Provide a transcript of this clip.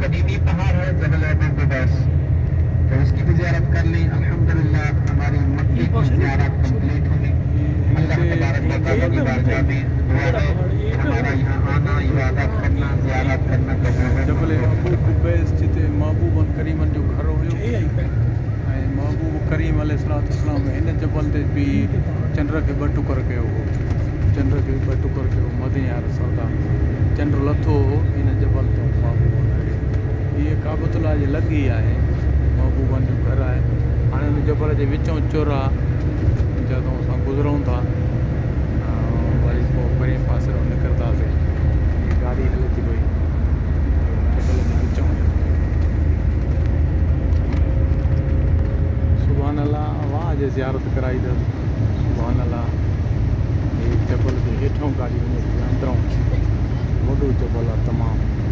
कदीमी पहाड़ है जबल अहमद, तो उसकी भी ज़ियारत कर ली। अल्हम्दुलिल्लाह हमारी मक्के की ज़ियारत कंप्लीट होगी। अल्लाह तबारक व तआला की बारगाह में दुआ है हमारा यहाँ आना, इबादत करना, ज़ियारत करना जबल महबूब कुबैस जिते महबूबन करीमन जो घर हुयो ऐं महबूब करीम अलैहिस्सलाम हिन जबल ते बि चंड खे ॿ टुकर कयो हो। चंड खे ॿ टुकर कयो मदीना सरदार चंड लथो हो हिन जबल तो महबूब करे। इहे काबतुल्लाह जे लॻी आहे, महबूबनि जो घर आहे। हाणे हुन जबल जे विचों चुर आहे, जॾहिं असां गुज़रूं था वरी पोइ परे पासे निकिरंदासीं। गाड़ी हले थी पई जबल जे विचों। सुभान अल्लाह वाह जे ज़ियारत कराई अथसि। सुभान अल्लाह हे जबल जे हेठों गाड़ी वञे थी, अंदरों वॾो जबल आहे तमामु।